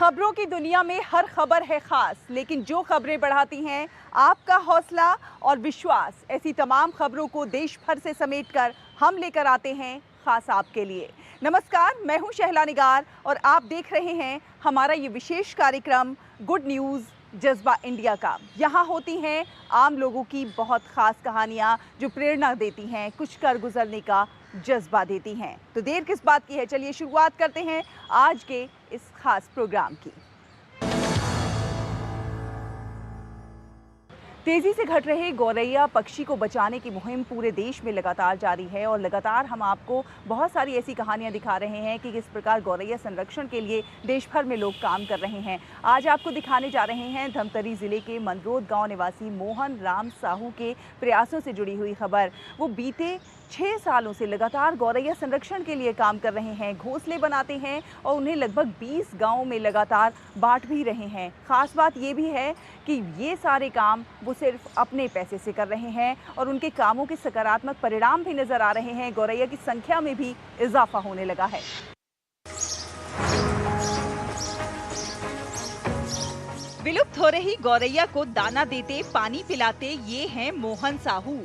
खबरों की दुनिया में हर खबर है खास, लेकिन जो खबरें बढ़ाती हैं आपका हौसला और विश्वास, ऐसी तमाम खबरों को देश भर से समेटकर हम लेकर आते हैं खास आपके लिए। नमस्कार, मैं हूं शहला निगार और आप देख रहे हैं हमारा ये विशेष कार्यक्रम गुड न्यूज़ जज्बा इंडिया का। यहाँ होती हैं आम लोगों की बहुत खास कहानियाँ जो प्रेरणा देती हैं, कुछ कर गुजरने का जज्बा देती हैं। तो देर किस बात की है, चलिए शुरुआत करते हैं आज के इस खास प्रोग्राम की। तेजी से घट रहे गौरैया पक्षी को बचाने की मुहिम पूरे देश में लगातार जारी है और लगातार हम आपको बहुत सारी ऐसी कहानियां दिखा रहे हैं कि किस प्रकार गौरैया संरक्षण के लिए देश भर में लोग काम कर रहे हैं। आज आपको दिखाने जा रहे हैं धमतरी जिले के मंदरोद गांव निवासी मोहन राम साहू के प्रयासों से जुड़ी हुई खबर। वो बीते 6 सालों से लगातार गौरैया संरक्षण के लिए काम कर रहे हैं, घोंसले बनाते हैं और उन्हें लगभग 20 गांवों में लगातार बांट भी रहे हैं। खास बात ये भी है कि ये सारे काम वो सिर्फ अपने पैसे से कर रहे हैं और उनके कामों के सकारात्मक परिणाम भी नजर आ रहे हैं। गौरैया की संख्या में भी इजाफा होने लगा है। विलुप्त हो रही गौरैया को दाना देते, पानी पिलाते ये हैं मोहन साहू।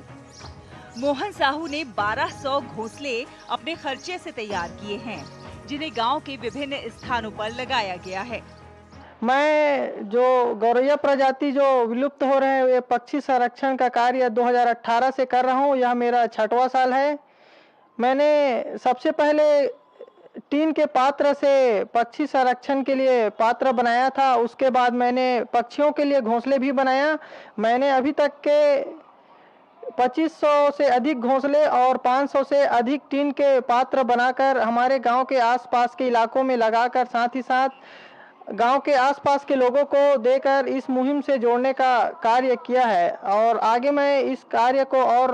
मोहन साहू ने 1200 घोंसले अपने खर्चे से तैयार किए हैं, जिन्हें गांव के विभिन्न स्थानों पर लगाया गया है। मैं जो गौरैया प्रजाति जो विलुप्त हो रहे हैं, ये पक्षी संरक्षण का कार्य 2018 से कर रहा हूँ। यह मेरा 6वां साल है। मैंने सबसे पहले टीन के पात्र से पक्षी संरक्षण के लिए पात्र बनाया था। उसके बाद मैंने पक्षियों के लिए घोंसले भी बनाया। मैंने अभी तक के 2500 से अधिक घोंसले और 500 से अधिक टीन के पात्र बनाकर हमारे गांव के आसपास के इलाकों में लगाकर, साथ ही साथ गांव के आसपास के लोगों को देकर इस मुहिम से जोड़ने का कार्य किया है और आगे मैं इस कार्य को और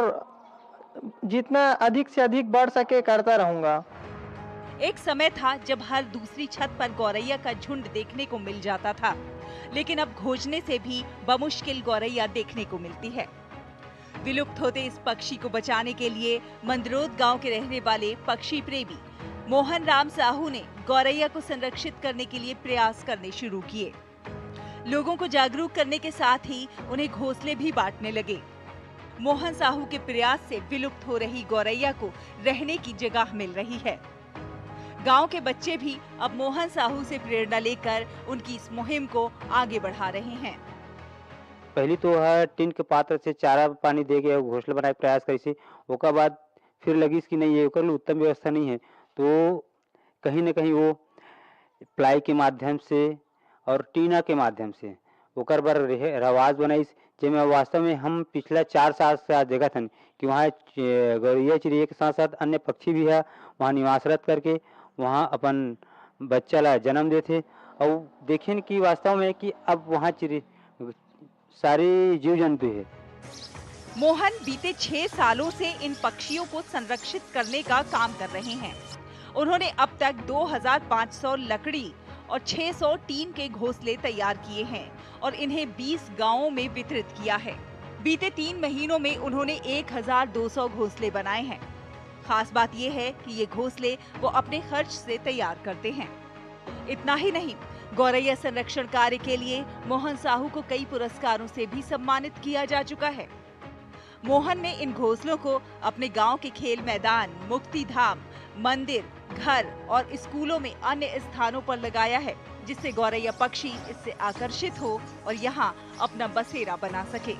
जितना अधिक से अधिक बढ़ सके करता रहूंगा। एक समय था जब हर दूसरी छत पर गौरैया का झुंड देखने को मिल जाता था, लेकिन अब खोजने से भी बमुश्किल गौरैया देखने को मिलती है। विलुप्त होते इस पक्षी को बचाने के लिए मंदरोद गांव के रहने वाले पक्षी प्रेमी मोहन राम साहू ने गौरैया को संरक्षित करने के लिए प्रयास करने शुरू किए। लोगों को जागरूक करने के साथ ही उन्हें घोंसले भी बांटने लगे। मोहन साहू के प्रयास से विलुप्त हो रही गौरैया को रहने की जगह मिल रही है। गांव के बच्चे भी अब मोहन साहू से प्रेरणा लेकर उनकी इस मुहिम को आगे बढ़ा रहे हैं। पहली तो है टीन के पात्र से चारा पानी दे के घोंसला बनाए प्रयास करी, ओकर बाद फिर लगी कि नहीं ये ओकर उत्तम व्यवस्था नहीं है, तो कहीं न कहीं वो प्लाई के माध्यम से और टीना के माध्यम से ओकर बर रवाज बनाइस, जेमे वास्तव में हम पिछला 4 साल से आज देखत हन कि वहाँ गौरैया चिड़िया के साथ साथ अन्य पक्षी भी है वहाँ निवासरत करके वहाँ अपन बच्चा ला जन्म देते और देखें कि वास्तव में कि अब वहाँ सारे जीव जंतु है। मोहन बीते 6 सालों से इन पक्षियों को संरक्षित करने का काम कर रहे हैं। उन्होंने अब तक 2500 लकड़ी और 600 टीन के घोंसले तैयार किए हैं और इन्हें 20 गांवों में वितरित किया है। बीते 3 महीनों में उन्होंने 1200 घोंसले बनाए हैं। खास बात यह है कि ये घोंसले वो अपने खर्च से तैयार करते हैं। इतना ही नहीं, गौरैया संरक्षण कार्य के लिए मोहन साहू को कई पुरस्कारों से भी सम्मानित किया जा चुका है। मोहन ने इन घोंसलों को अपने गांव के खेल मैदान, मुक्ति धाम, मंदिर, घर और स्कूलों में अन्य स्थानों पर लगाया है, जिससे गौरैया पक्षी इससे आकर्षित हो और यहाँ अपना बसेरा बना सके।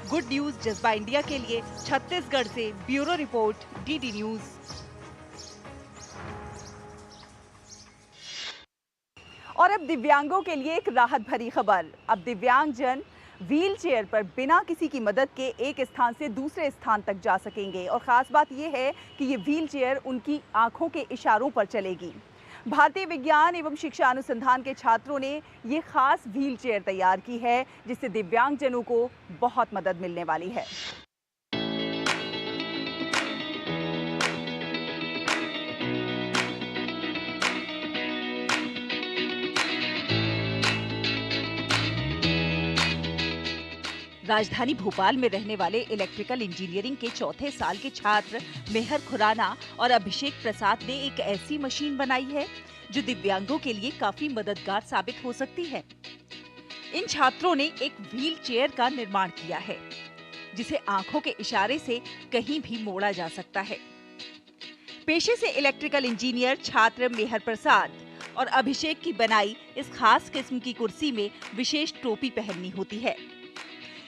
गुड न्यूज जज्बा इंडिया के लिए छत्तीसगढ़ से ब्यूरो रिपोर्ट, डीडी न्यूज। और अब दिव्यांगों के लिए एक राहत भरी खबर। अब दिव्यांगजन व्हील चेयर पर बिना किसी की मदद के एक स्थान से दूसरे स्थान तक जा सकेंगे और ख़ास बात यह है कि ये व्हील चेयर उनकी आंखों के इशारों पर चलेगी। भारतीय विज्ञान एवं शिक्षा अनुसंधान के छात्रों ने ये खास व्हील चेयर तैयार की है, जिससे दिव्यांगजनों को बहुत मदद मिलने वाली है। राजधानी भोपाल में रहने वाले इलेक्ट्रिकल इंजीनियरिंग के 4थे साल के छात्र मेहर खुराना और अभिषेक प्रसाद ने एक ऐसी मशीन बनाई है जो दिव्यांगों के लिए काफी मददगार साबित हो सकती है। इन छात्रों ने एक व्हील चेयर का निर्माण किया है, जिसे आंखों के इशारे से कहीं भी मोड़ा जा सकता है। पेशे से इलेक्ट्रिकल इंजीनियर छात्र मेहर प्रसाद और अभिषेक की बनाई इस खास किस्म की कुर्सी में विशेष टोपी पहननी होती है।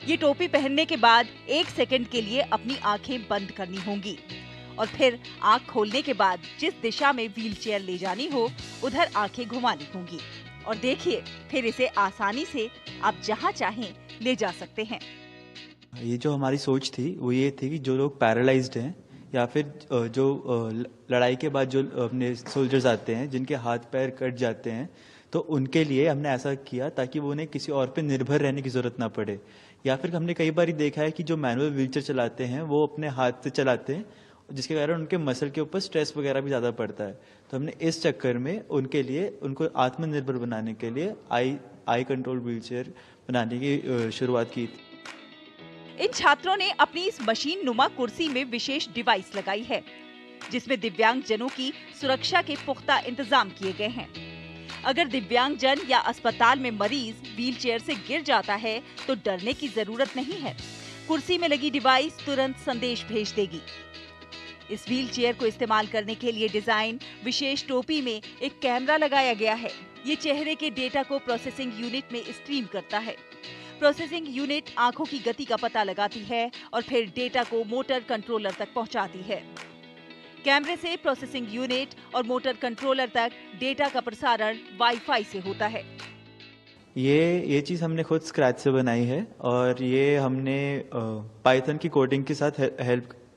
ये टोपी पहनने के बाद 1 सेकंड के लिए अपनी आंखें बंद करनी होंगी और फिर आंख खोलने के बाद जिस दिशा में व्हीलचेयर ले जानी हो उधर आंखें घुमानी होंगी और देखिए फिर इसे आसानी से आप जहां चाहें ले जा सकते हैं। ये जो हमारी सोच थी वो ये थी कि जो लोग पैरालाइज्ड हैं या फिर जो लड़ाई के बाद जो अपने सोल्जर्स आते हैं जिनके हाथ पैर कट जाते हैं, तो उनके लिए हमने ऐसा किया ताकि वो उन्हें किसी और पे निर्भर रहने की ज़रूरत ना पड़े। या फिर हमने कई बार देखा है कि जो मैनुअल व्हीलचेयर चलाते हैं वो अपने हाथ से चलाते हैं, जिसके कारण उनके मसल के ऊपर स्ट्रेस वगैरह भी ज़्यादा पड़ता है। तो हमने इस चक्कर में उनके लिए उनको आत्मनिर्भर बनाने के लिए आई कंट्रोल व्हीलचेयर बनाने की शुरुआत की थी। इन छात्रों ने अपनी इस मशीन नुमा कुर्सी में विशेष डिवाइस लगाई है, जिसमें दिव्यांग जनों की सुरक्षा के पुख्ता इंतजाम किए गए हैं। अगर दिव्यांग जन या अस्पताल में मरीज व्हीलचेयर से गिर जाता है तो डरने की जरूरत नहीं है। कुर्सी में लगी डिवाइस तुरंत संदेश भेज देगी। इस व्हीलचेयर को इस्तेमाल करने के लिए डिजाइन विशेष टोपी में एक कैमरा लगाया गया है। ये चेहरे के डेटा को प्रोसेसिंग यूनिट में स्ट्रीम करता है। प्रोसेसिंग यूनिट आंखों की गति का पता लगाती है और फिर डेटा को मोटर कंट्रोलर तक पहुंचाती है। कैमरे से प्रोसेसिंग यूनिट और मोटर कंट्रोलर तक डेटा का प्रसारण वाईफाई से होता है। ये चीज़ हमने खुद स्क्रैच से बनाई है और ये हमने पाइथन की कोडिंग के साथ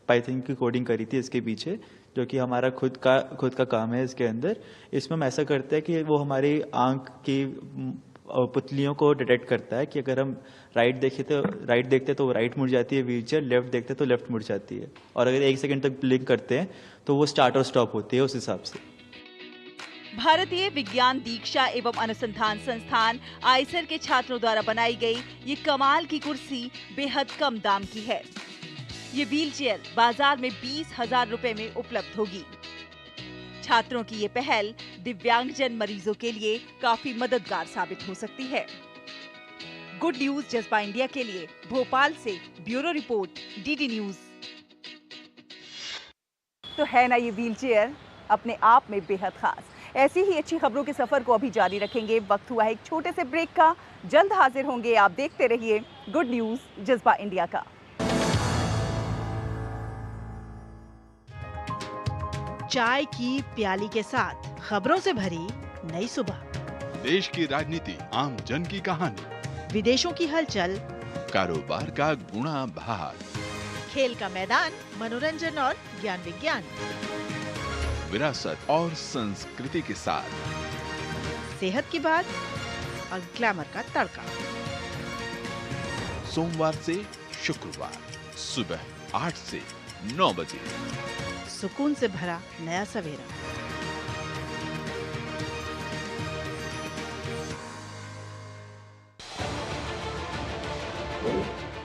पाइथन की कोडिंग करी थी इसके पीछे, जो कि हमारा खुद का काम है। इसके अंदर इसमें हम ऐसा करते हैं कि वो हमारी आंख की पुतलियों को डिटेक्ट करता है कि अगर हम राइट देखते तो राइट मुड़ जाती है व्हीलचेयर, लेफ्ट देखते तो लेफ्ट मुड़ जाती है, और अगर 1 सेकंड तक ब्लिंक करते हैं तो वो स्टार्ट और स्टॉप होती है उस हिसाब से। भारतीय विज्ञान दीक्षा एवं अनुसंधान संस्थान आइसर के छात्रों द्वारा बनाई गई ये कमाल की कुर्सी बेहद कम दाम की है। ये व्हीलचेयर बाजार में 20,000 रुपए में उपलब्ध होगी। छात्रों की ये पहल दिव्यांगजन मरीजों के लिए काफी मददगार साबित हो सकती है। गुड न्यूज जज्बा इंडिया के लिए भोपाल से ब्यूरो रिपोर्ट डीडी न्यूज। तो है ना ये व्हीलचेयर अपने आप में बेहद खास। ऐसी ही अच्छी खबरों के सफर को अभी जारी रखेंगे। वक्त हुआ है एक छोटे से ब्रेक का, जल्द हाजिर होंगे। आप देखते रहिए गुड न्यूज जज्बा इंडिया का। चाय की प्याली के साथ खबरों से भरी नई सुबह, देश की राजनीति, आम जन की कहानी, विदेशों की हलचल, कारोबार का गुणा भाग, खेल का मैदान, मनोरंजन और ज्ञान विज्ञान, विरासत और संस्कृति के साथ सेहत की बात और ग्लैमर का तड़का। सोमवार से शुक्रवार सुबह 8 से 9 बजे। सुकून से भरा नया सवेरा।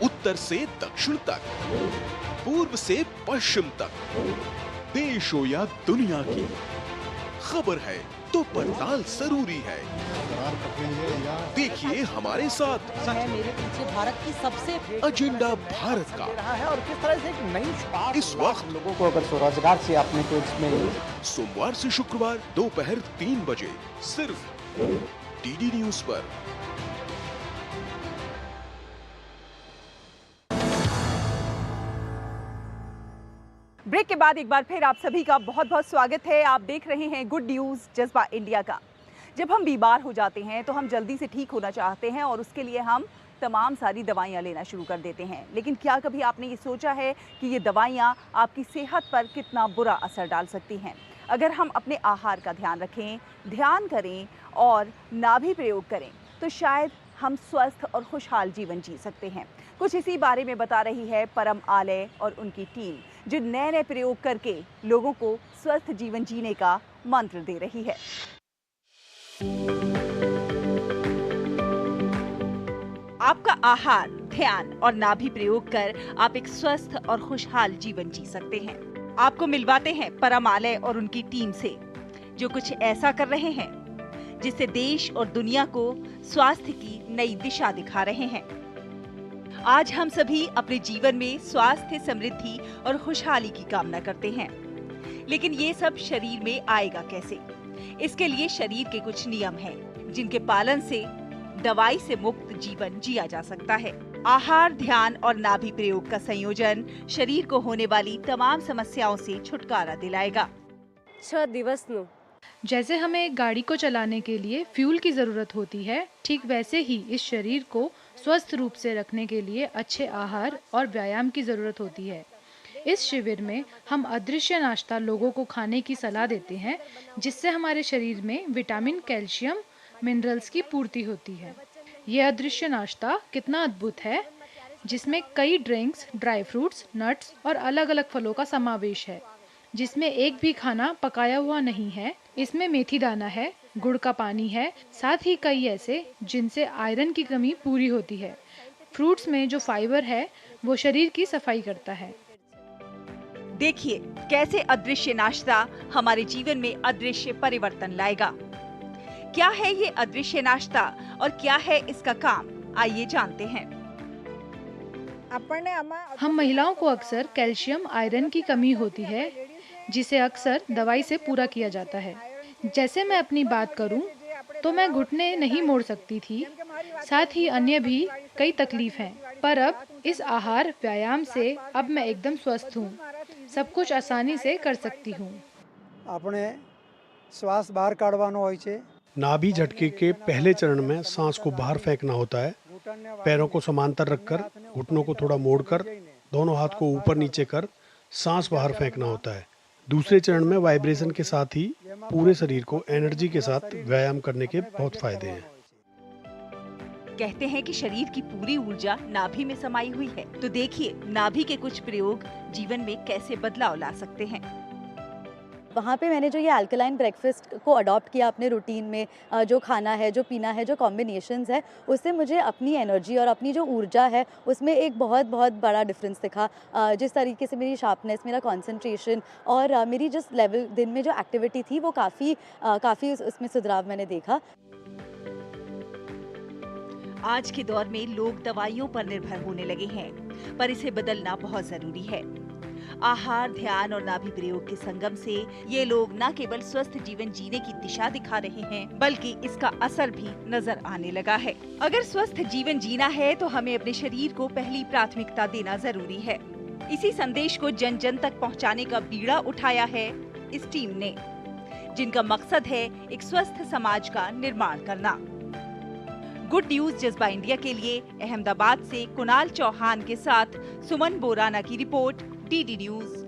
उत्तर से दक्षिण तक, पूर्व से पश्चिम तक, देश हो या दुनिया की खबर है तो पड़ताल जरूरी है। देखिए हमारे साथ मेरे पीछे भारत की सबसे एजेंडा भारत का है और किस तरह से एक नई इस वक्त लोगों को अगर स्वरोजगार से आपने तो इसमें सोमवार से शुक्रवार दोपहर 3 बजे सिर्फ डीडी न्यूज पर। ब्रेक के बाद एक बार फिर आप सभी का बहुत बहुत स्वागत है। आप देख रहे हैं गुड न्यूज जज्बा इंडिया का। जब हम बीमार हो जाते हैं तो हम जल्दी से ठीक होना चाहते हैं और उसके लिए हम तमाम सारी दवाइयाँ लेना शुरू कर देते हैं। लेकिन क्या कभी आपने ये सोचा है कि ये दवाइयाँ आपकी सेहत पर कितना बुरा असर डाल सकती हैं? अगर हम अपने आहार का ध्यान रखें, ध्यान करें और नाभि प्रयोग करें तो शायद हम स्वस्थ और खुशहाल जीवन जी सकते हैं। कुछ इसी बारे में बता रही है परम आलय और उनकी टीम, जो नए नए प्रयोग करके लोगों को स्वस्थ जीवन जीने का मंत्र दे रही है। आपका आहार, ध्यान और नाभि प्रयोग कर आप एक स्वस्थ और खुशहाल जीवन जी सकते हैं। आपको मिलवाते हैं परम आलय और उनकी टीम से। जो कुछ ऐसा कर रहे हैं जिससे देश और दुनिया को स्वास्थ्य की नई दिशा दिखा रहे हैं। आज हम सभी अपने जीवन में स्वास्थ्य, समृद्धि और खुशहाली की कामना करते हैं, लेकिन ये सब शरीर में आएगा कैसे? इसके लिए शरीर के कुछ नियम हैं, जिनके पालन से दवाई से मुक्त जीवन जिया जा सकता है। आहार, ध्यान और नाभि प्रयोग का संयोजन शरीर को होने वाली तमाम समस्याओं से छुटकारा दिलाएगा। 6 दिवस जैसे हमें एक गाड़ी को चलाने के लिए फ्यूल की ज़रूरत होती है, ठीक वैसे ही इस शरीर को स्वस्थ रूप से रखने के लिए अच्छे आहार और व्यायाम की ज़रूरत होती है। इस शिविर में हम अदृश्य नाश्ता लोगों को खाने की सलाह देते हैं, जिससे हमारे शरीर में विटामिन, कैल्शियम, मिनरल्स की पूर्ति होती है। यह अदृश्य नाश्ता कितना अद्भुत है, जिसमें कई ड्रिंक्स, ड्राई फ्रूट्स, नट्स और अलग अलग फलों का समावेश है, जिसमें एक भी खाना पकाया हुआ नहीं है। इसमें मेथी दाना है, गुड़ का पानी है, साथ ही कई ऐसे जिनसे आयरन की कमी पूरी होती है। फ्रूट्स में जो फाइबर है वो शरीर की सफाई करता है। देखिए कैसे अदृश्य नाश्ता हमारे जीवन में अदृश्य परिवर्तन लाएगा। क्या है ये अदृश्य नाश्ता और क्या है इसका काम, आइए जानते हैं। हम महिलाओं को अक्सर कैल्शियम, आयरन की कमी होती है, जिसे अक्सर दवाई से पूरा किया जाता है। जैसे मैं अपनी बात करूं, तो मैं घुटने नहीं मोड़ सकती थी, साथ ही अन्य भी कई तकलीफ हैं, पर अब इस आहार व्यायाम से अब मैं एकदम स्वस्थ हूं, सब कुछ आसानी से कर सकती हूं। આપણે શ્વાસ બહાર કાઢવાનો હોય છે। नाभि झटके के पहले चरण में सांस को बाहर फेंकना होता है। पैरों को समांतर रखकर, घुटनों को थोड़ा मोड़कर, दोनों हाथ को ऊपर नीचे कर सांस बाहर फेंकना होता है। दूसरे चरण में वाइब्रेशन के साथ ही पूरे शरीर को एनर्जी के साथ व्यायाम करने के बहुत फायदे हैं। कहते हैं कि शरीर की पूरी ऊर्जा नाभि में समाई हुई है, तो देखिए नाभि के कुछ प्रयोग जीवन में कैसे बदलाव ला सकते हैं। वहाँ पे मैंने जो ये अल्कलाइन ब्रेकफास्ट को अडॉप्ट किया अपने रूटीन में, जो खाना है, जो पीना है, जो कॉम्बिनेशंस है, उससे मुझे अपनी एनर्जी और अपनी जो ऊर्जा है उसमें एक बहुत बड़ा डिफरेंस दिखा। जिस तरीके से मेरी शार्पनेस, मेरा कंसंट्रेशन और मेरी जिस लेवल दिन में जो एक्टिविटी थी वो काफ़ी उसमें सुधार मैंने देखा। आज के दौर में लोग दवाइयों पर निर्भर होने लगे हैं, पर इसे बदलना बहुत जरूरी है। आहार, ध्यान और नाभि प्रयोग के संगम से ये लोग न केवल स्वस्थ जीवन जीने की दिशा दिखा रहे हैं, बल्कि इसका असर भी नजर आने लगा है। अगर स्वस्थ जीवन जीना है तो हमें अपने शरीर को पहली प्राथमिकता देना जरूरी है। इसी संदेश को जन जन तक पहुंचाने का बीड़ा उठाया है इस टीम ने, जिनका मकसद है एक स्वस्थ समाज का निर्माण करना। गुड न्यूज जज्बा इंडिया के लिए अहमदाबाद से कुणाल चौहान के साथ सुमन बोराना की रिपोर्ट, डीडी न्यूज।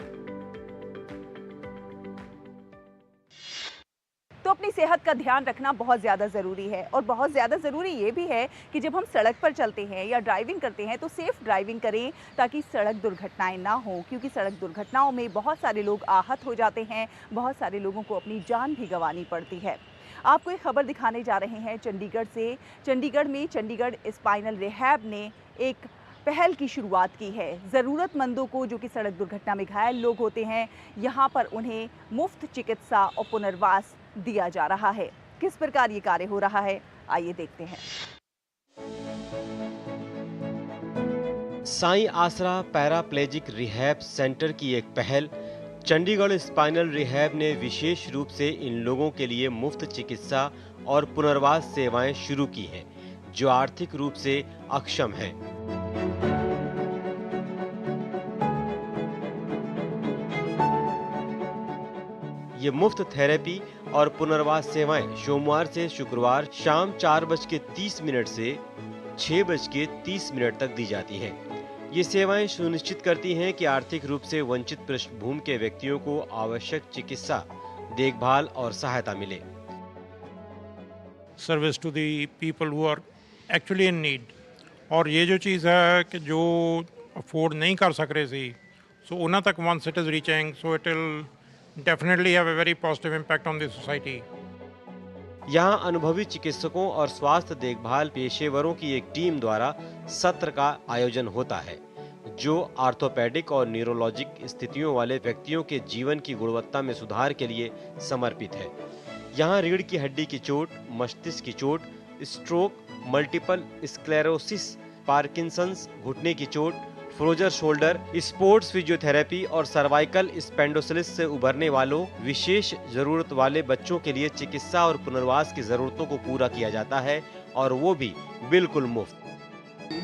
तो अपनी सेहत का ध्यान रखना बहुत ज़्यादा ज़रूरी है, और बहुत ज़्यादा ज़रूरी ये भी है कि जब हम सड़क पर चलते हैं या ड्राइविंग करते हैं तो सेफ ड्राइविंग करें, ताकि सड़क दुर्घटनाएं ना हो, क्योंकि सड़क दुर्घटनाओं में बहुत सारे लोग आहत हो जाते हैं, बहुत सारे लोगों को अपनी जान भी गंवानी पड़ती है। आपको एक खबर दिखाने जा रहे हैं चंडीगढ़ से। चंडीगढ़ में चंडीगढ़ स्पाइनल रिहैब ने एक पहल की शुरुआत की है। ज़रूरतमंदों को, जो कि सड़क दुर्घटना में घायल लोग होते हैं, यहाँ पर उन्हें मुफ्त चिकित्सा और पुनर्वास दिया जा रहा है। किस प्रकार ये कार्य हो रहा है, आइए देखते हैं। साईं आसरा पैराप्लेजिक रिहैब सेंटर की एक पहल चंडीगढ़ स्पाइनल रिहैब ने विशेष रूप से इन लोगों के लिए मुफ्त चिकित्सा और पुनर्वास सेवाएं शुरू की हैं, जो आर्थिक रूप से अक्षम हैं। ये मुफ्त थेरेपी और पुनर्वास सेवाएं सोमवार से शुक्रवार शाम 4:30 से 6:30 तक दी जाती हैं। ये सेवाएं सुनिश्चित करती हैं कि आर्थिक रूप से वंचित पृष्ठभूमि के व्यक्तियों को आवश्यक चिकित्सा, देखभाल और सहायता मिले। Service to the people who are actually in need. और ये जो चीज़ है कि जो अफोर्ड नहीं कर सक रहे सी, सो उन्हें तक once it is reaching, so it will definitely have a very positive impact on the society. यहाँ अनुभवी चिकित्सकों और स्वास्थ्य देखभाल पेशेवरों की एक टीम द्वारा सत्र का आयोजन होता है, जो आर्थोपेडिक और न्यूरोलॉजिक स्थितियों वाले व्यक्तियों के जीवन की गुणवत्ता में सुधार के लिए समर्पित है। यहाँ रीढ़ की हड्डी की चोट, मस्तिष्क की चोट, स्ट्रोक, मल्टीपल स्क्लेरोसिस, पार्किंसंस, घुटने की चोट, फ्रोजर शोल्डर, स्पोर्ट्स फिजियोथेरेपी और सर्वाइकल स्पेंडोसिलिस से उभरने वालों, विशेष जरूरत वाले बच्चों के लिए चिकित्सा और पुनर्वास की जरूरतों को पूरा किया जाता है, और वो भी बिल्कुल मुफ्त।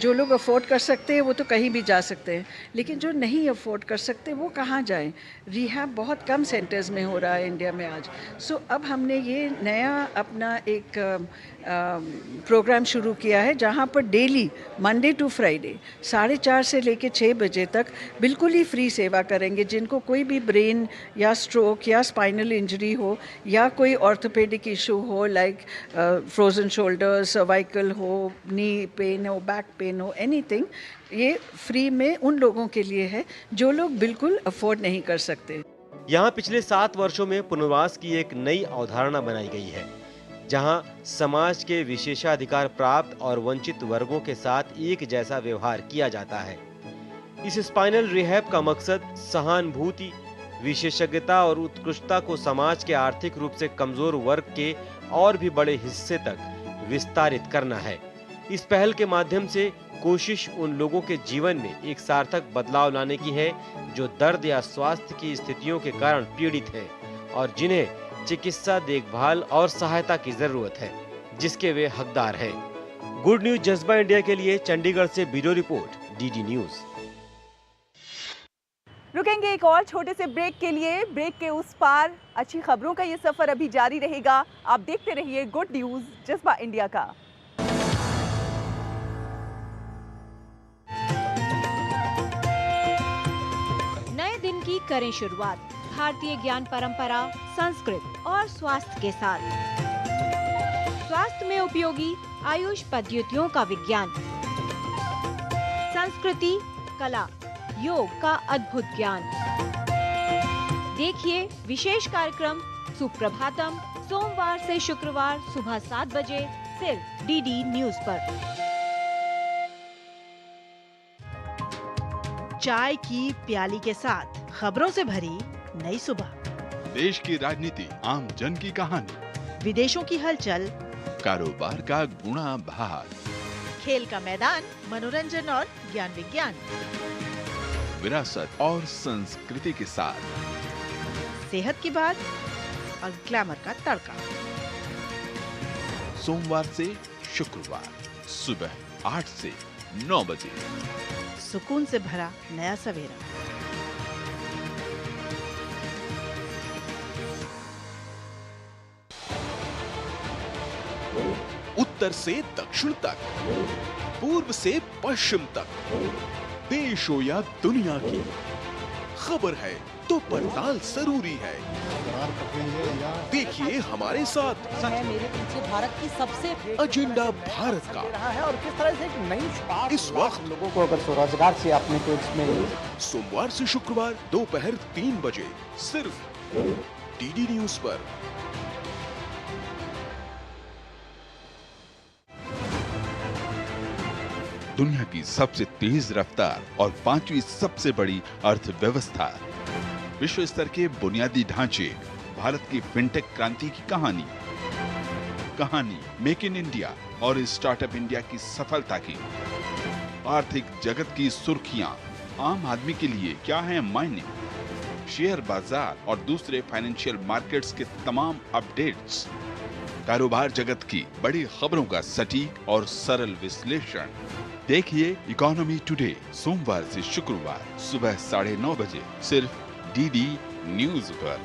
जो लोग अफोर्ड कर सकते हैं वो तो कहीं भी जा सकते हैं, लेकिन जो नहीं अफोर्ड कर सकते वो कहाँ जाएं? रिहैब बहुत कम सेंटर्स में हो रहा है इंडिया में आज। सो अब हमने ये नया अपना एक प्रोग्राम शुरू किया है जहाँ पर डेली मंडे टू फ्राइडे 4:30 से लेके 6 बजे तक बिल्कुल ही फ्री सेवा करेंगे। जिनको कोई भी ब्रेन या स्ट्रोक या स्पाइनल इंजरी हो या कोई ऑर्थोपेडिक इशू हो, लाइक फ्रोजन शोल्डर, सर्वाइकल हो, नी पेन हो, बैक पेन हो, एनीथिंग, ये फ्री में उन लोगों के लिए है जो लोग बिल्कुल अफोर्ड नहीं कर सकते। यहाँ पिछले 7 वर्षों में पुनर्वास की एक नई अवधारणा बनाई गई है, जहाँ समाज के विशेषाधिकार प्राप्त और वंचित वर्गों के साथ एक जैसा व्यवहार किया जाता है। इस स्पाइनल रिहैब का मकसद सहानुभूति, विशेषज्ञता और उत्कृष्टता को समाज के आर्थिक रूप से कमजोर वर्ग के और भी बड़े हिस्से तक विस्तारित करना है। इस पहल के माध्यम से कोशिश उन लोगों के जीवन में एक सार्थक बदलाव लाने की है जो दर्द या स्वास्थ्य की स्थितियों के कारण पीड़ित हैं और जिन्हें चिकित्सा देखभाल और सहायता की जरूरत है, जिसके वे हकदार हैं। गुड न्यूज जज्बा इंडिया के लिए चंडीगढ़ से ब्यूरो रिपोर्ट, डीडी न्यूज। रुकेंगे एक और छोटे से ब्रेक के लिए। ब्रेक के उस पार अच्छी खबरों का ये सफर अभी जारी रहेगा। आप देखते रहिए गुड न्यूज जज्बा इंडिया का। नए दिन की करें शुरुआत भारतीय ज्ञान परंपरा, संस्कृत और स्वास्थ्य के साथ। स्वास्थ्य में उपयोगी आयुष पद्धतियों का विज्ञान, संस्कृति, कला, योग का अद्भुत ज्ञान। देखिए विशेष कार्यक्रम सुप्रभातम सोमवार से शुक्रवार सुबह 7 बजे सिर्फ डीडी न्यूज पर। चाय की प्याली के साथ खबरों से भरी नई सुबह। देश की राजनीति, आम जन की कहानी, विदेशों की हलचल, कारोबार का गुणा भाग, खेल का मैदान, मनोरंजन और ज्ञान विज्ञान, विरासत और संस्कृति के साथ सेहत की बात और ग्लैमर का तड़का। सोमवार से शुक्रवार सुबह 8 से 9 बजे। सुकून से भरा नया सवेरा। उत्तर से दक्षिण तक, पूर्व से पश्चिम तक, देश हो या दुनिया की खबर है तो पड़ताल जरूरी है। देखिए हमारे साथ मेरे पीछे भारत की सबसे एजेंडा भारत का है और किस तरह से एक नई शुरुआत इस वक्त लोगों को अगर स्वरोजगार से आपने तो इसमें सोमवार से शुक्रवार दोपहर 3 बजे सिर्फ डीडी न्यूज पर। दुनिया की सबसे तेज रफ्तार और 5वीं सबसे बड़ी अर्थव्यवस्था, विश्व स्तर के बुनियादी ढांचे, भारत की फिनटेक क्रांति की कहानी मेक इन इंडिया और स्टार्टअप इंडिया की सफलता की, आर्थिक जगत की सुर्खियां, आम आदमी के लिए क्या है मायने, शेयर बाजार और दूसरे फाइनेंशियल मार्केट्स के तमाम अपडेट्स, कारोबार जगत की बड़ी खबरों का सटीक और सरल विश्लेषण। देखिए इकोनॉमी टुडे सोमवार से शुक्रवार सुबह 9:30 बजे सिर्फ डीडी न्यूज पर।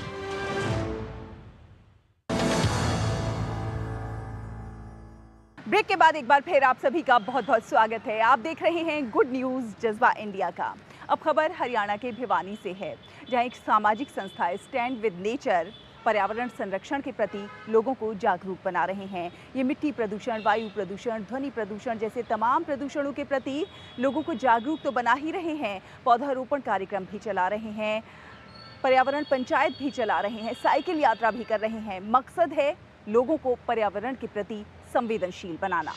ब्रेक के बाद एक बार फिर आप सभी का बहुत बहुत स्वागत है। आप देख रहे हैं गुड न्यूज जज्बा इंडिया का। अब खबर हरियाणा के भिवानी से है, जहां एक सामाजिक संस्था स्टैंड विद नेचर पर्यावरण संरक्षण के प्रति लोगों को जागरूक बना रहे हैं। ये मिट्टी प्रदूषण, वायु प्रदूषण, ध्वनि प्रदूषण जैसे तमाम प्रदूषणों के प्रति लोगों को जागरूक तो बना ही रहे हैं, पौधारोपण कार्यक्रम भी चला रहे हैं, पर्यावरण पंचायत भी चला रहे हैं, साइकिल यात्रा भी कर रहे हैं। मकसद है लोगों को पर्यावरण के प्रति संवेदनशील बनाना।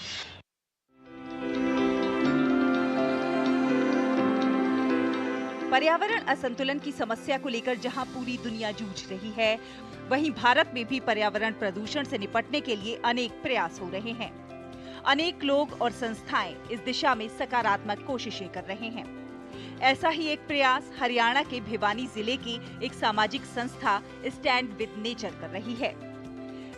पर्यावरण असंतुलन की समस्या को लेकर जहां पूरी दुनिया जूझ रही है, वहीं भारत में भी पर्यावरण प्रदूषण से निपटने के लिए अनेक प्रयास हो रहे हैं। अनेक लोग और संस्थाएं इस दिशा में सकारात्मक कोशिशें कर रहे हैं। ऐसा ही एक प्रयास हरियाणा के भिवानी जिले की एक सामाजिक संस्था स्टैंड विद नेचर कर रही है।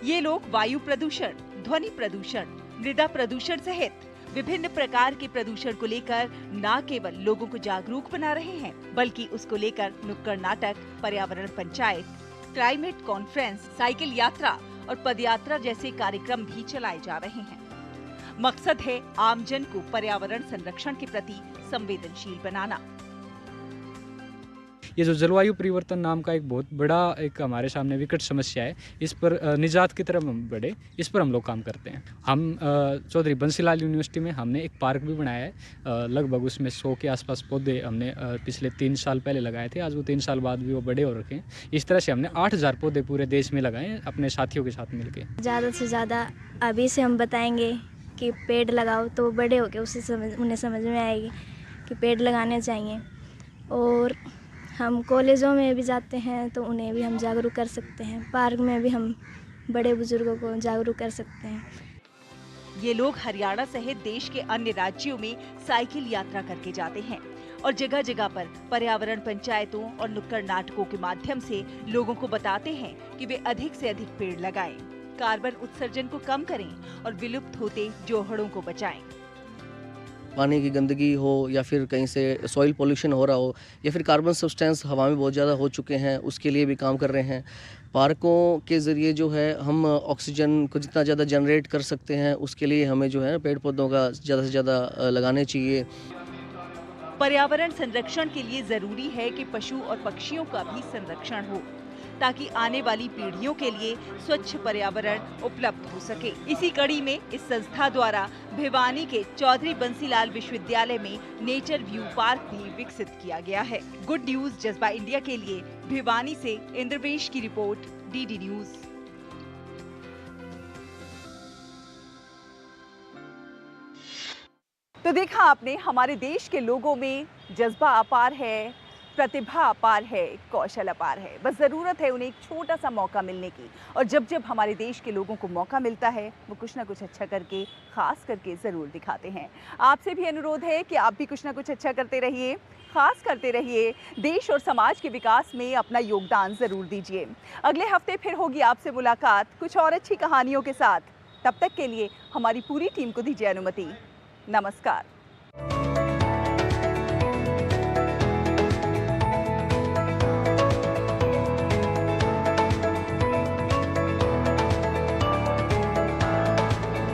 ये लोग वायु प्रदूषण, ध्वनि प्रदूषण, मृदा प्रदूषण सहित विभिन्न प्रकार के प्रदूषण को लेकर न केवल लोगों को जागरूक बना रहे हैं, बल्कि उसको लेकर नुक्कड़ नाटक, पर्यावरण पंचायत, क्लाइमेट कॉन्फ्रेंस, साइकिल यात्रा और पदयात्रा जैसे कार्यक्रम भी चलाए जा रहे हैं। मकसद है आमजन को पर्यावरण संरक्षण के प्रति संवेदनशील बनाना। ये जो जलवायु परिवर्तन नाम का एक बहुत बड़ा एक हमारे सामने विकट समस्या है, इस पर निजात की तरफ हम बढ़े, इस पर हम लोग काम करते हैं। हम चौधरी बंसीलाल यूनिवर्सिटी में हमने एक पार्क भी बनाया है। लगभग उसमें 100 के आसपास पौधे हमने पिछले 3 साल पहले लगाए थे। आज वो 3 साल बाद भी वो बड़े हो रखे हैं। इस तरह से हमने 8000 पौधे पूरे देश में लगाए हैं अपने साथियों के साथ मिलकर। ज़्यादा से ज़्यादा अभी से हम बताएंगे कि पेड़ लगाओ, तो बड़े होकर उन्हें समझ में आएगी कि पेड़ लगाने चाहिए। और हम कॉलेजों में भी जाते हैं तो उन्हें भी हम जागरूक कर सकते हैं। पार्क में भी हम बड़े बुजुर्गों को जागरूक कर सकते हैं। ये लोग हरियाणा सहित देश के अन्य राज्यों में साइकिल यात्रा करके जाते हैं और जगह जगह पर पर्यावरण पंचायतों और नुक्कड़ नाटकों के माध्यम से लोगों को बताते हैं कि वे अधिक से अधिक पेड़ लगाएं, कार्बन उत्सर्जन को कम करें और विलुप्त होते जोहड़ों को बचाएं। पानी की गंदगी हो या फिर कहीं से सॉइल पोल्यूशन हो रहा हो या फिर कार्बन सब्सटेंस हवा में बहुत ज़्यादा हो चुके हैं, उसके लिए भी काम कर रहे हैं। पार्कों के ज़रिए जो है हम ऑक्सीजन को जितना ज़्यादा जनरेट कर सकते हैं, उसके लिए हमें जो है पेड़ पौधों का ज़्यादा से ज़्यादा लगाने चाहिए। पर्यावरण संरक्षण के लिए जरूरी है कि पशु और पक्षियों का भी संरक्षण हो, ताकि आने वाली पीढ़ियों के लिए स्वच्छ पर्यावरण उपलब्ध हो सके। इसी कड़ी में इस संस्था द्वारा भिवानी के चौधरी बंसीलाल विश्वविद्यालय में नेचर व्यू पार्क भी विकसित किया गया है। गुड न्यूज जज्बा इंडिया के लिए भिवानी से इंद्रवेश की रिपोर्ट, डीडी न्यूज। तो देखा आपने, हमारे देश के लोगों में जज्बा अपार है, प्रतिभा अपार है, कौशल अपार है। बस ज़रूरत है उन्हें एक छोटा सा मौका मिलने की। और जब जब हमारे देश के लोगों को मौका मिलता है, वो कुछ ना कुछ अच्छा करके, खास करके ज़रूर दिखाते हैं। आपसे भी अनुरोध है कि आप भी कुछ ना कुछ अच्छा करते रहिए, खास करते रहिए, देश और समाज के विकास में अपना योगदान ज़रूर दीजिए। अगले हफ्ते फिर होगी आपसे मुलाकात कुछ और अच्छी कहानियों के साथ। तब तक के लिए हमारी पूरी टीम को दीजिए अनुमति। नमस्कार।